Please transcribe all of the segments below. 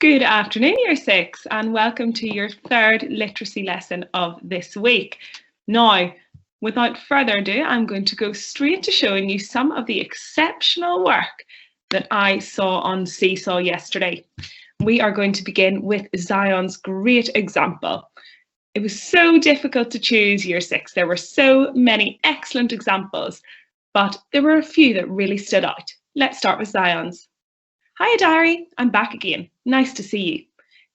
Good afternoon, Year 6, and welcome to your third literacy lesson of this week. Now, without further ado, I'm going to go straight to showing you some of the exceptional work that I saw on Seesaw yesterday. We are going to begin with Zion's great example. It was so difficult to choose Year 6. There were so many excellent examples, but there were a few that really stood out. Let's start with Zion's. Hiya diary, I'm back again. Nice to see you.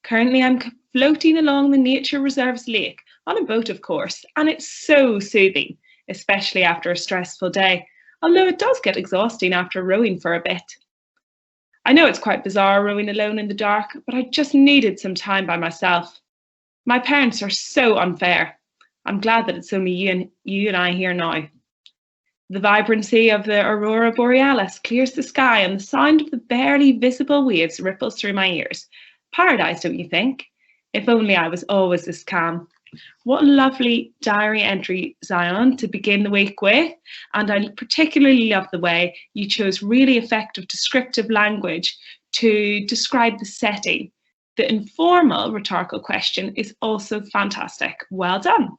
Currently I'm floating along the Nature Reserve's lake, on a boat of course, and it's so soothing, especially after a stressful day, although it does get exhausting after rowing for a bit. I know it's quite bizarre rowing alone in the dark, but I just needed some time by myself. My parents are so unfair. I'm glad that it's only you and I here now. The vibrancy of the aurora borealis clears the sky and the sound of the barely visible waves ripples through my ears. Paradise, don't you think? If only I was always this calm. What a lovely diary entry, Zion, to begin the week with. And I particularly love the way you chose really effective descriptive language to describe the setting. The informal rhetorical question is also fantastic. Well done.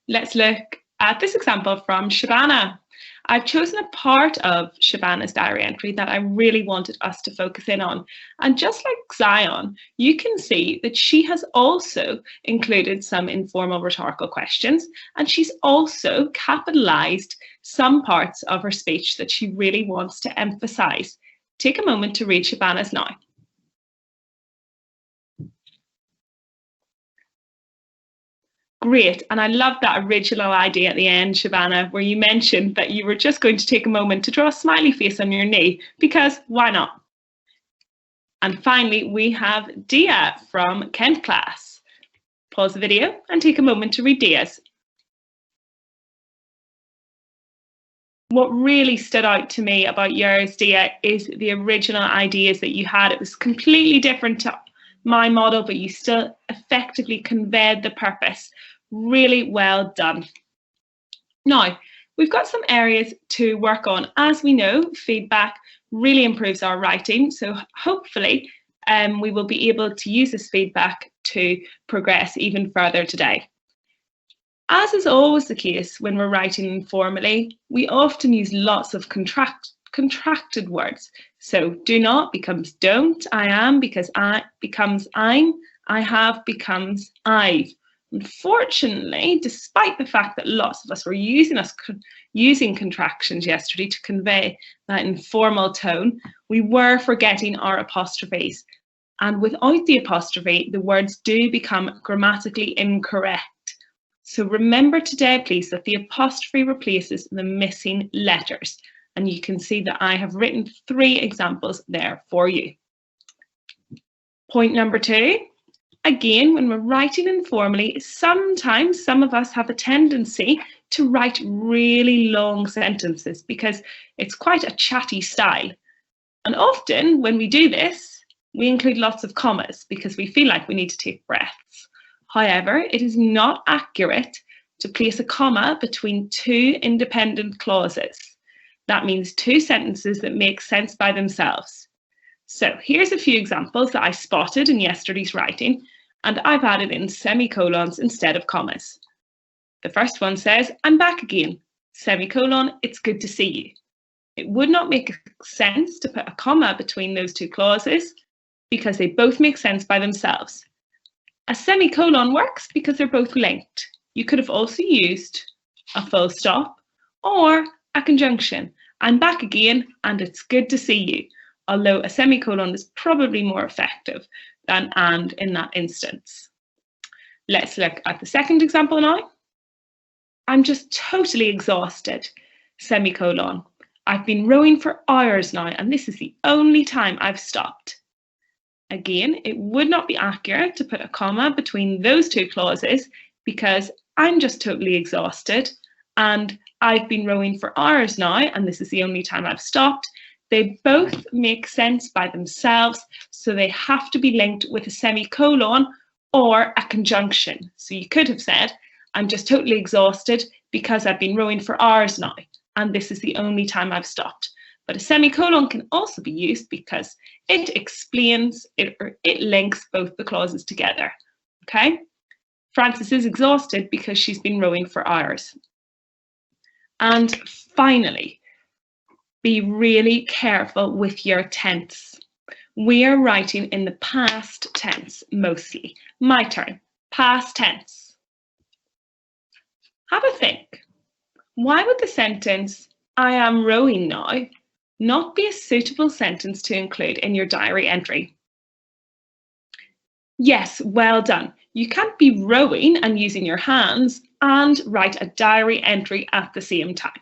Let's look at this example from Shabana. I've chosen a part of Shabana's diary entry that I really wanted us to focus in on. And just like Zion, you can see that she has also included some informal rhetorical questions, and she's also capitalized some parts of her speech that she really wants to emphasize. Take a moment to read Shabana's now. Great, and I love that original idea at the end, Shabana, where you mentioned that you were just going to take a moment to draw a smiley face on your knee, because why not? And finally, we have Dia from Kent class. Pause the video and take a moment to read Dia's. What really stood out to me about yours, Dia, is the original ideas that you had. It was completely different to my model, but you still effectively conveyed the purpose. Really well done. Now, we've got some areas to work on. As we know, feedback really improves our writing, so hopefully we will be able to use this feedback to progress even further today. As is always the case when we're writing informally, we often use lots of contracted words. So do not becomes don't, I am because I becomes I'm, I have becomes I've. Unfortunately, despite the fact that lots of us were using contractions yesterday to convey that informal tone, we were forgetting our apostrophes. And without the apostrophe, the words do become grammatically incorrect. So remember today, please, that the apostrophe replaces the missing letters. And you can see that I have written 3 examples there for you. Point number 2. Again, when we're writing informally, sometimes some of us have a tendency to write really long sentences because it's quite a chatty style. And often when we do this, we include lots of commas because we feel like we need to take breaths. However, it is not accurate to place a comma between 2 independent clauses. That means 2 sentences that make sense by themselves. So here's a few examples that I spotted in yesterday's writing, and I've added in semicolons instead of commas. The first one says, I'm back again, semicolon, it's good to see you. It would not make sense to put a comma between those 2 clauses because they both make sense by themselves. A semicolon works because they're both linked. You could have also used a full stop or a conjunction. I'm back again and it's good to see you, although a semicolon is probably more effective than and in that instance. Let's look at the second example now. I'm just totally exhausted, semicolon. I've been rowing for hours now and this is the only time I've stopped. Again, it would not be accurate to put a comma between those 2 clauses because I'm just totally exhausted and I've been rowing for hours now and this is the only time I've stopped. They both make sense by themselves, so they have to be linked with a semicolon or a conjunction. So you could have said, I'm just totally exhausted because I've been rowing for hours now and this is the only time I've stopped. But a semicolon can also be used because it explains, or it links both the clauses together. Okay? Frances is exhausted because she's been rowing for hours. And finally, be really careful with your tense. We are writing in the past tense mostly. My turn. Past tense. Have a think. Why would the sentence, I am rowing now, not be a suitable sentence to include in your diary entry? Yes, well done. You can't be rowing and using your hands and write a diary entry at the same time.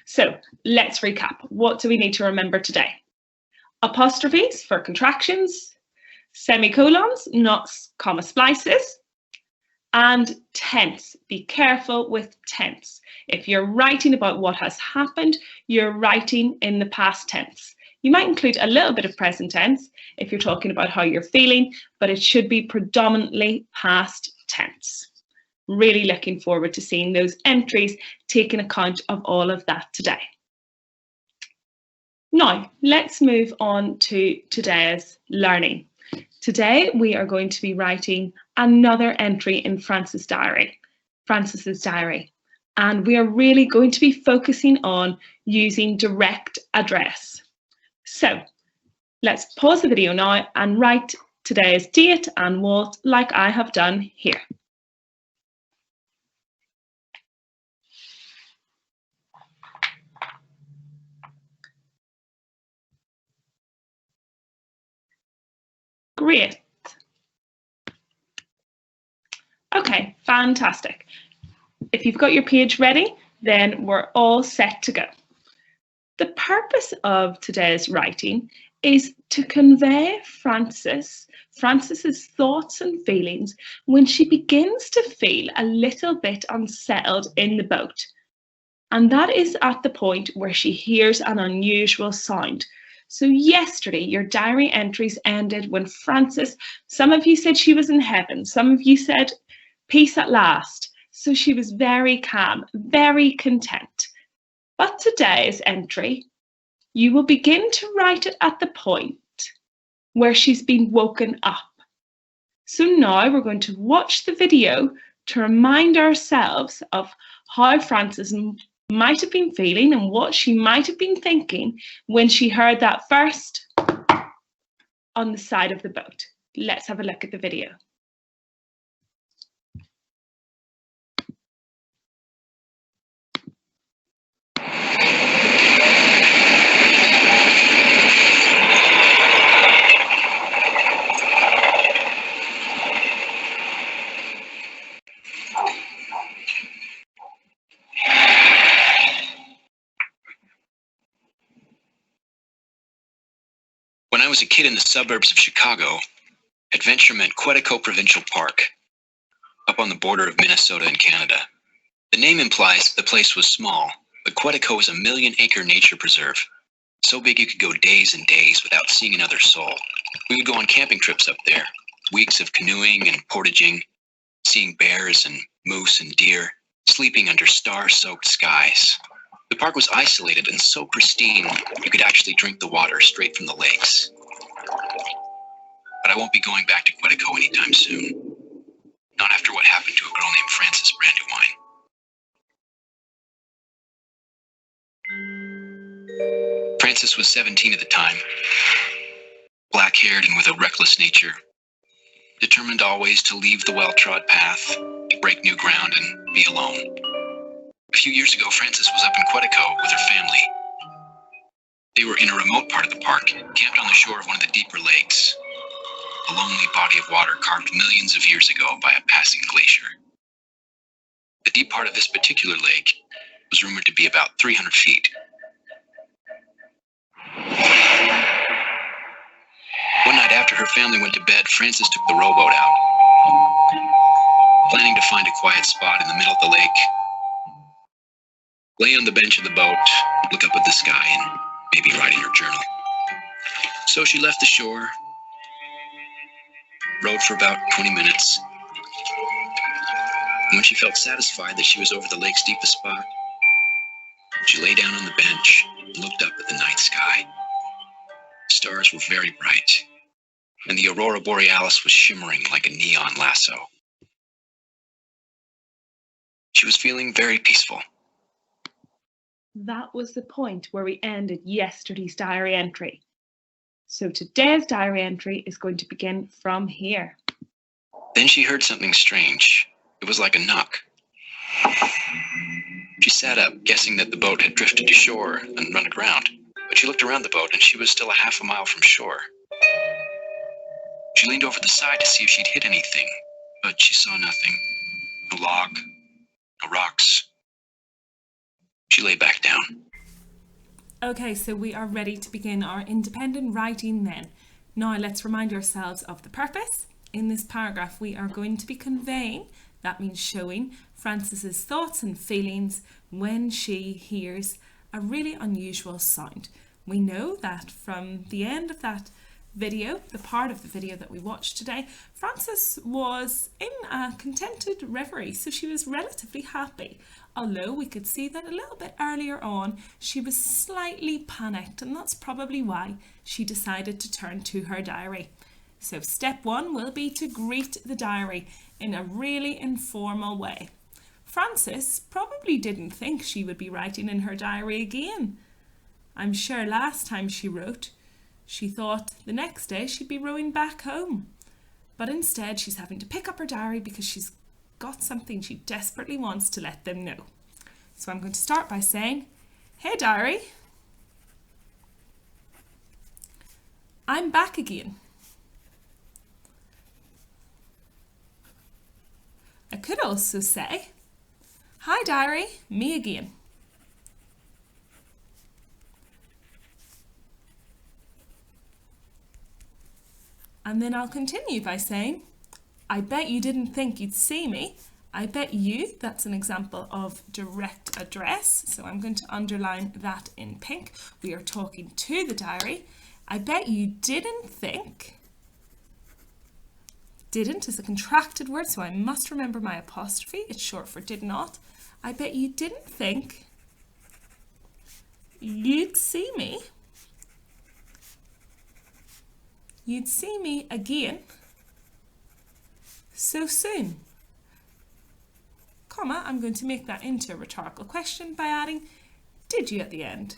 So let's recap. What do we need to remember today? Apostrophes for contractions, semicolons, not comma splices, and tense. Be careful with tense. If you're writing about what has happened, you're writing in the past tense. You might include a little bit of present tense if you're talking about how you're feeling, but it should be predominantly past tense. Really looking forward to seeing those entries taking account of all of that today. Now, let's move on to today's learning. Today, we are going to be writing another entry in Frances's diary, and we are really going to be focusing on using direct address. So let's pause the video now and write today's date and what, like I have done here. Great. Okay, fantastic. If you've got your page ready, then we're all set to go. The purpose of today's writing is to convey Frances's thoughts and feelings when she begins to feel a little bit unsettled in the boat. And that is at the point where she hears an unusual sound. So yesterday, your diary entries ended when Frances, some of you said she was in heaven, some of you said peace at last. So she was very calm, very content. But today's entry, you will begin to write it at the point where she's been woken up. So now we're going to watch the video to remind ourselves of how Frances might have been feeling and what she might have been thinking when she heard that first on the side of the boat. Let's have a look at the video. When I was a kid in the suburbs of Chicago, adventure meant Quetico Provincial Park, up on the border of Minnesota and Canada. The name implies the place was small, but Quetico is a 1,000,000-acre nature preserve, so big you could go days and days without seeing another soul. We would go on camping trips up there, weeks of canoeing and portaging, seeing bears and moose and deer, sleeping under star-soaked skies. The park was isolated and so pristine, you could actually drink the water straight from the lakes. But I won't be going back to Quetico anytime soon. Not after what happened to a girl named Frances Brandywine. Frances was 17 at the time, black-haired and with a reckless nature, determined always to leave the well-trod path, break new ground, and be alone. A few years ago, Frances was up in Quetico with her family. They were in a remote part of the park, camped on the shore of one of the deeper lakes, a lonely body of water carved millions of years ago by a passing glacier. The deep part of this particular lake was rumored to be about 300 feet. One night after her family went to bed, Frances took the rowboat out, planning to find a quiet spot in the middle of the lake, lay on the bench of the boat, look up at the sky, and maybe write in her journal. So she left the shore, rowed for about 20 minutes, and when she felt satisfied that she was over the lake's deepest spot, she lay down on the bench and looked up at the night stars were very bright, and the aurora borealis was shimmering like a neon lasso. She was feeling very peaceful. That was the point where we ended yesterday's diary entry. So today's diary entry is going to begin from here. Then she heard something strange. It was like a knock. She sat up, guessing that the boat had drifted to shore and run aground. But she looked around the boat and she was still a half a mile from shore. She leaned over the side to see if she'd hit anything, but she saw nothing. No log, no rocks. She lay back down. Okay, so we are ready to begin our independent writing then. Now let's remind ourselves of the purpose. In this paragraph we are going to be conveying, that means showing, Frances's thoughts and feelings when she hears a really unusual sound. We know that from the end of that video, the part of the video that we watched today, Frances was in a contented reverie, so she was relatively happy. Although we could see that a little bit earlier on, she was slightly panicked, and that's probably why she decided to turn to her diary. So step one will be to greet the diary in a really informal way. Frances probably didn't think she would be writing in her diary again. I'm sure last time she wrote, she thought the next day she'd be rowing back home. But instead she's having to pick up her diary because she's got something she desperately wants to let them know. So I'm going to start by saying, "Hey diary, I'm back again." I could also say, "Hi diary, me again." And then I'll continue by saying, "I bet you didn't think you'd see me. I bet you," that's an example of direct address. So I'm going to underline that in pink. We are talking to the diary. "I bet you didn't think." Didn't is a contracted word, so I must remember my apostrophe. It's short for did not. "I bet you didn't think you'd see me. You'd see me again so soon." Comma, I'm going to make that into a rhetorical question by adding "did you" at the end.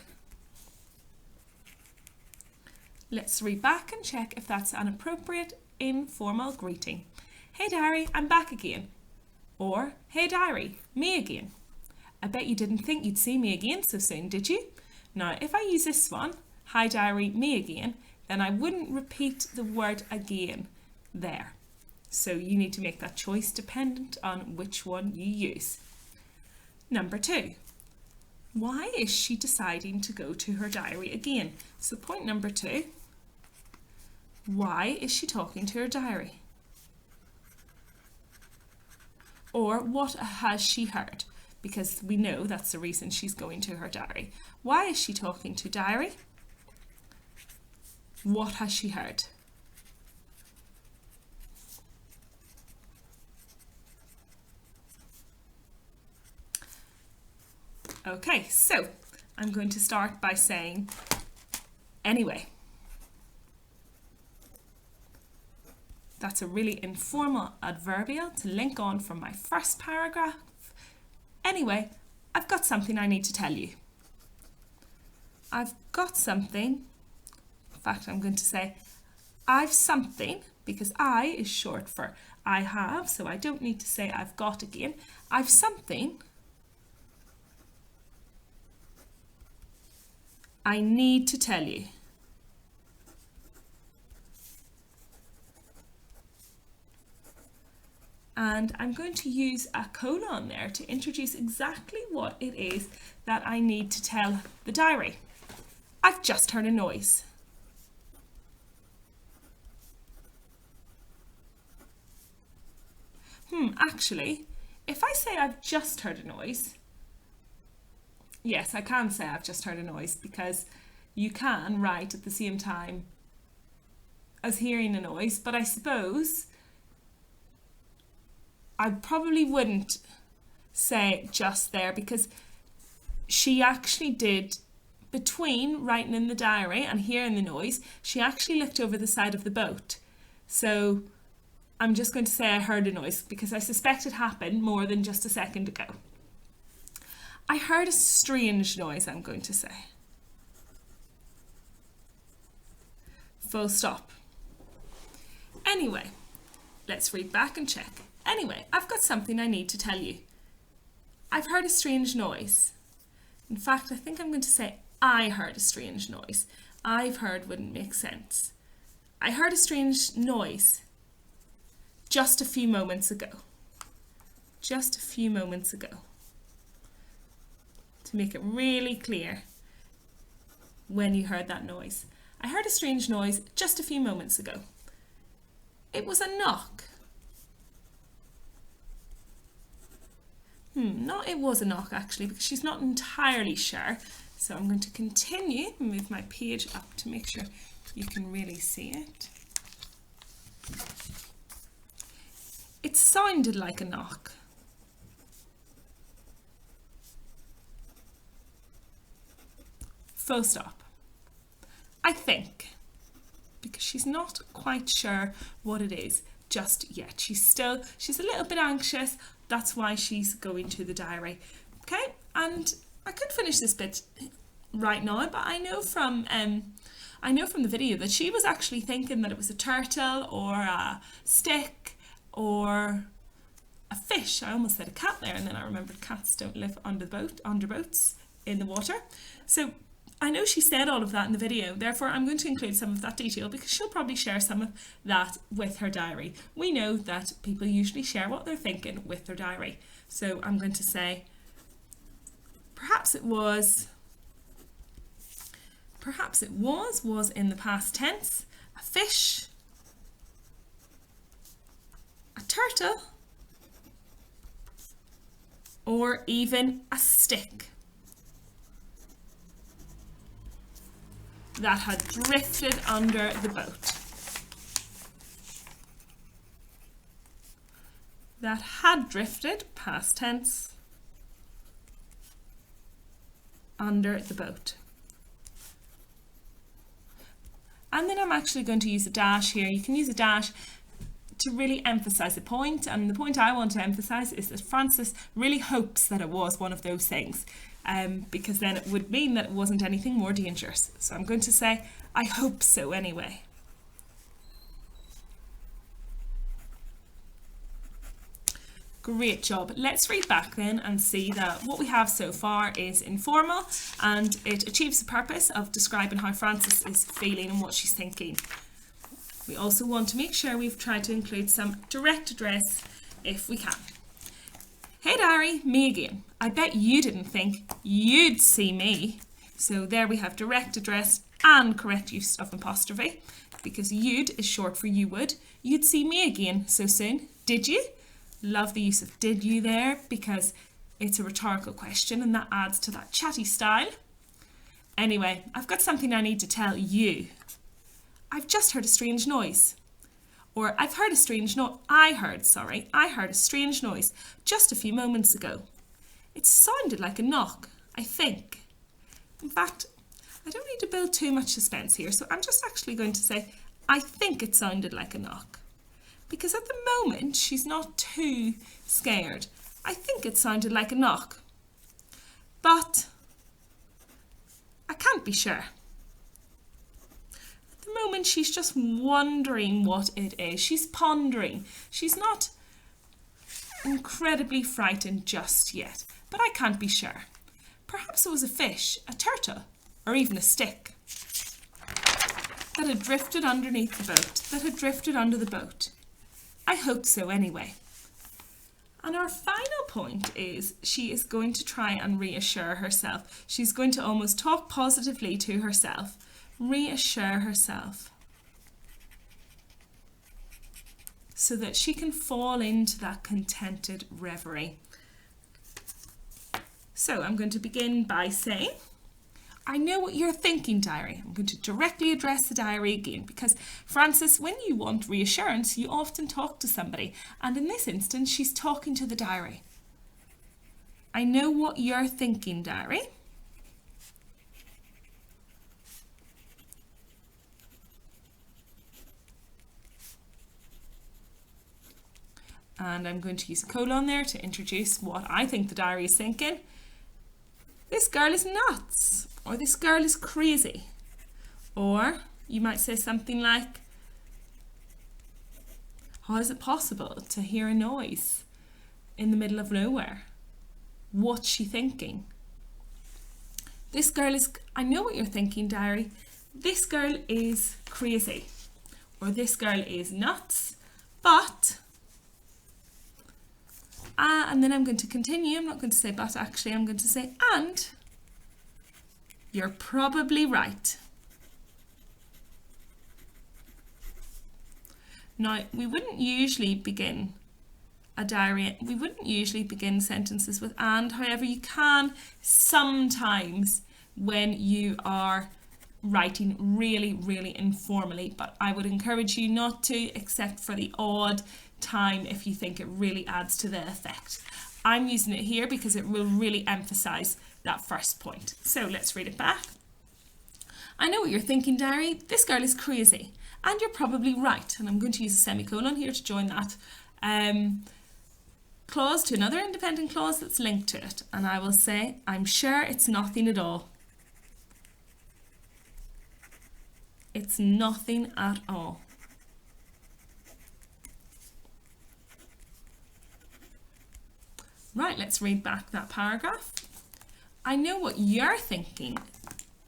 Let's read back and check if that's an appropriate informal greeting. "Hey diary, I'm back again." Or, "Hey diary, me again. I bet you didn't think you'd see me again so soon, did you?" Now, if I use this one, "Hi diary, me again," then I wouldn't repeat the word again there. So you need to make that choice dependent on which one you use. Number 2. Why is she deciding to go to her diary again? So point number 2. Why is she talking to her diary? Or what has she heard? Because we know that's the reason she's going to her diary. Why is she talking to diary? What has she heard? Okay, so I'm going to start by saying anyway. That's a really informal adverbial to link on from my first paragraph. Anyway, I've got something I need to tell you. I've got something. In fact, I'm going to say I've something, because I is short for I have, so I don't need to say I've got again. I've something I need to tell you. And I'm going to use a colon there to introduce exactly what it is that I need to tell the diary. I've just heard a noise. Actually, if I say I've just heard a noise, yes, I can say I've just heard a noise, because you can write at the same time as hearing a noise, but I suppose I probably wouldn't say just there, because she actually did between writing in the diary and hearing the noise, she actually looked over the side of the boat. So I'm just going to say I heard a noise because I suspect it happened more than just a second ago. I heard a strange noise, I'm going to say. Full stop. Anyway, let's read back and check. Anyway, I've got something I need to tell you. I've heard a strange noise. In fact, I think I'm going to say I heard a strange noise. I've heard wouldn't make sense. I heard a strange noise just a few moments ago. Just a few moments ago. To make it really clear when you heard that noise. I heard a strange noise just a few moments ago. It was a knock. No, it was a knock actually, because she's not entirely sure. So I'm going to continue and move my page up to make sure you can really see it. It sounded like a knock. Full stop. I think, because she's not quite sure what it is just yet. She's a little bit anxious. That's why she's going to the diary. Okay, and I could finish this bit right now, but I know from the video that she was actually thinking that it was a turtle or a stick or a fish. I almost said a cat there, and then I remembered cats don't live under boats in the water. So I know she said all of that in the video, therefore I'm going to include some of that detail because she'll probably share some of that with her diary. We know that people usually share what they're thinking with their diary. So I'm going to say, perhaps it was in the past tense, a fish, a turtle, or even a stick that had drifted under the boat. That had drifted, past tense, under the boat. And then I'm actually going to use a dash here. You can use a dash to really emphasize a point, and the point I want to emphasize is that Frances really hopes that it was one of those things. Because then it would mean that it wasn't anything more dangerous. So I'm going to say, I hope so anyway. Great job. Let's read back then and see that what we have so far is informal and it achieves the purpose of describing how Frances is feeling and what she's thinking. We also want to make sure we've tried to include some direct address if we can. Hey diary, me again. I bet you didn't think you'd see me. So there we have direct address and correct use of apostrophe, because you'd is short for you would. You'd see me again so soon, did you? Love the use of did you there, because it's a rhetorical question and that adds to that chatty style. Anyway, I've got something I need to tell you. I've just heard a strange noise. Or I heard a strange noise just a few moments ago. It sounded like a knock, I think. In fact, I don't need to build too much suspense here, so I'm just actually going to say, I think it sounded like a knock. Because at the moment, she's not too scared. I think it sounded like a knock. But I can't be sure. At the moment, she's just wondering what it is. She's pondering. She's not incredibly frightened just yet, but I can't be sure. Perhaps it was a fish, a turtle, or even a stick that had drifted underneath the boat, that had drifted under the boat. I hope so anyway. And our final point is she is going to try and reassure herself. She's going to almost talk positively to herself, reassure herself, so that she can fall into that contented reverie. So I'm going to begin by saying, I know what you're thinking, diary. I'm going to directly address the diary again because, Frances, when you want reassurance, you often talk to somebody. And in this instance, she's talking to the diary. I know what you're thinking, diary. and I'm going to use a colon there to introduce what I think the diary is thinking. This girl is nuts, or this girl is crazy. Or you might say something like, how is it possible to hear a noise in the middle of nowhere? What's she thinking? This girl is, I know what you're thinking, diary. This girl is crazy, or this girl is nuts, but, and then I'm going to continue. I'm not going to say but, actually, I'm going to say, and you're probably right. Now, we wouldn't usually begin a diary, we wouldn't usually begin sentences with and, however, you can sometimes when you are writing really, really informally, but I would encourage you not to, except for the odd time if you think it really adds to the effect. I'm using it here because it will really emphasize that first point. So let's read it back. I know what you're thinking, diary. This girl is crazy. And you're probably right. And I'm going to use a semicolon here to join that clause to another independent clause that's linked to it. And I will say, I'm sure it's nothing at all. It's nothing at all. Right, let's read back that paragraph. I know what you're thinking,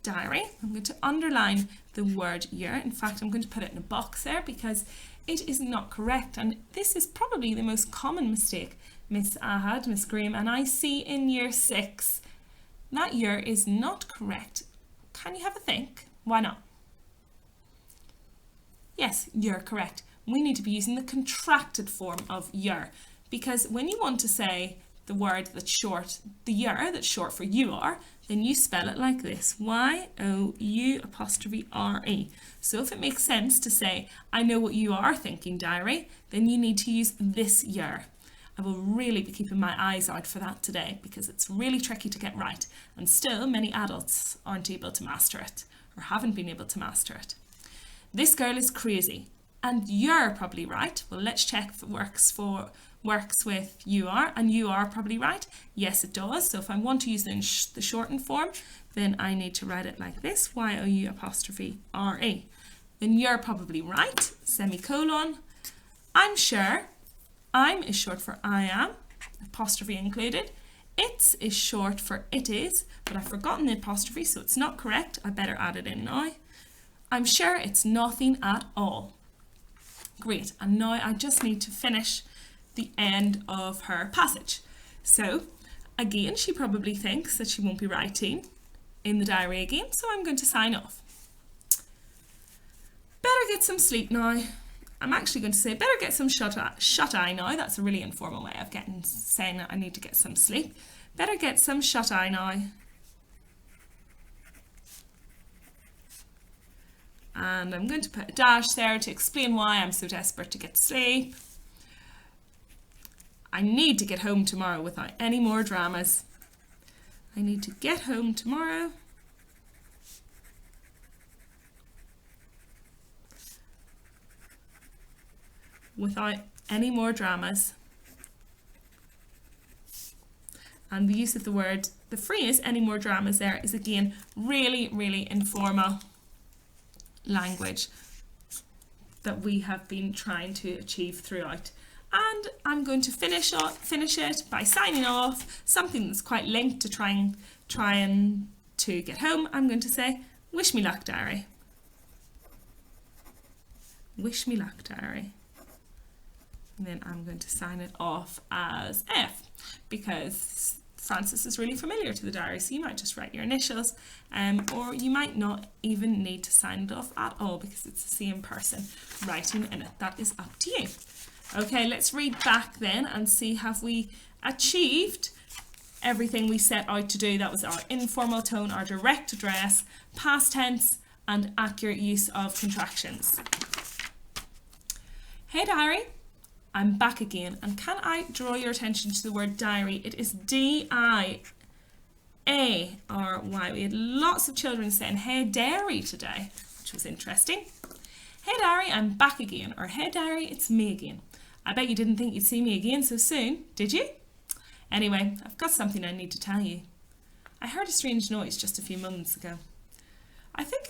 diary. I'm going to underline the word you're. In fact, I'm going to put it in a box there because it is not correct. And this is probably the most common mistake Miss Ahad, Miss Graham, and I see in year 6. That you're is not correct. Can you have a think? Why not? Yes, you're correct. We need to be using the contracted form of you're, because when you want to say the word that's short, the you're that's short for you are, then you spell it like this, Y-O-U''re. So if it makes sense to say, I know what you are thinking, diary, then you need to use this you're. I will really be keeping my eyes out for that today because it's really tricky to get right, and still many adults aren't able to master it or haven't been able to master it. This girl is crazy, and you're probably right. Well, let's check if it works with you are, and you are probably right. Yes, it does. So if I want to use it in the shortened form, then I need to write it like this, Y-O-U''re. Then you're probably right, semicolon. I'm sure. I'm is short for I am, apostrophe included. It's is short for it is, but I've forgotten the apostrophe, so it's not correct. I better add it in now. I'm sure it's nothing at all. Great, and now I just need to finish the end of her passage. So again, she probably thinks that she won't be writing in the diary again, so I'm going to sign off. Better get some sleep now. I'm actually going to say better get some shut eye now. That's a really informal way of saying that I need to get some sleep. Better get some shut eye now. And I'm going to put a dash there to explain why I'm so desperate to get to sleep. I need to get home tomorrow without any more dramas. I need to get home tomorrow without any more dramas. And the use of the phrase any more dramas there is again really, really informal language that we have been trying to achieve throughout. And I'm going to finish it by signing off, something that's quite linked to trying to get home. I'm going to say, wish me luck, diary. Wish me luck, diary. And then I'm going to sign it off as F, because Frances is really familiar to the diary, so you might just write your initials, or you might not even need to sign it off at all because it's the same person writing in it. That is up to you. Okay, let's read back then and see, have we achieved everything we set out to do? That was our informal tone, our direct address, past tense, and accurate use of contractions. Hey diary, I'm back again, and can I draw your attention to the word diary? It is D-I-A-R-Y. We had lots of children saying hey dairy today, which was interesting. Hey diary, I'm back again, or hey diary, it's me again. I bet you didn't think you'd see me again so soon, did you? Anyway, I've got something I need to tell you. I heard a strange noise just a few moments ago. I think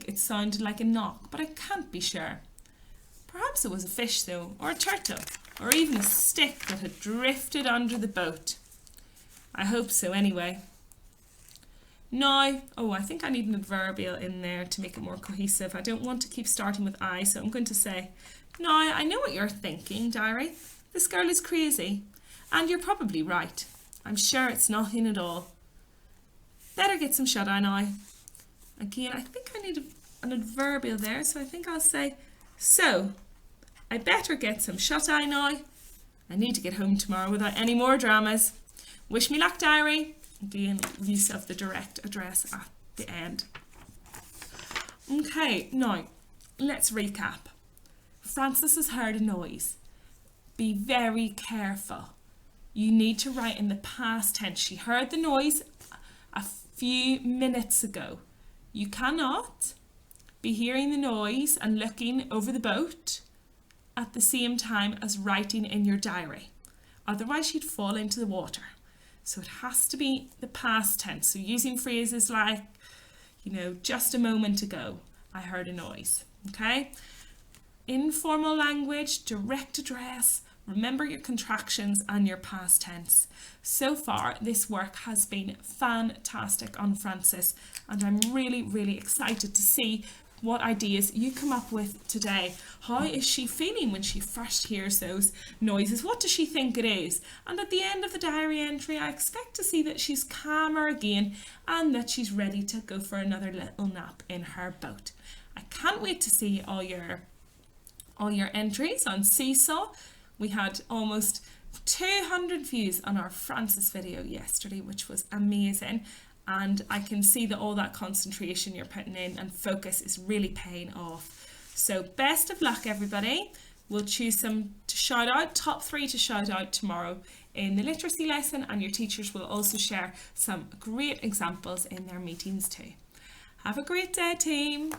it sounded like a knock, but I can't be sure. Perhaps it was a fish though, or a turtle, or even a stick that had drifted under the boat. I hope so anyway. Now, I think I need an adverbial in there to make it more cohesive. I don't want to keep starting with I, so I'm going to say, now I know what you're thinking, diary. This girl is crazy. And you're probably right. I'm sure it's nothing at all. Better get some shut-eye now. Again, I think I need an adverbial there, so I think I'll say, so, I better get some shut-eye now. I need to get home tomorrow without any more dramas. Wish me luck, diary. Again, use of the direct address at the end. Okay, now, let's recap. Frances has heard a noise. Be very careful. You need to write in the past tense. She heard the noise a few minutes ago. You cannot be hearing the noise and looking over the boat at the same time as writing in your diary. Otherwise you'd fall into the water. So it has to be the past tense. So using phrases like, just a moment ago, I heard a noise. Okay? Informal language, direct address, remember your contractions and your past tense. So far, this work has been fantastic on Frances, and I'm really, really excited to see what ideas you come up with today. How is she feeling when she first hears those noises? What does she think it is? And at the end of the diary entry, I expect to see that she's calmer again and that she's ready to go for another little nap in her boat. I can't wait to see all your entries on Seesaw. We had almost 200 views on our Frances video yesterday, which was amazing. And I can see that all that concentration you're putting in and focus is really paying off. So best of luck, everybody. We'll choose some to shout out, top 3 to shout out tomorrow in the literacy lesson, and your teachers will also share some great examples in their meetings too. Have a great day, team.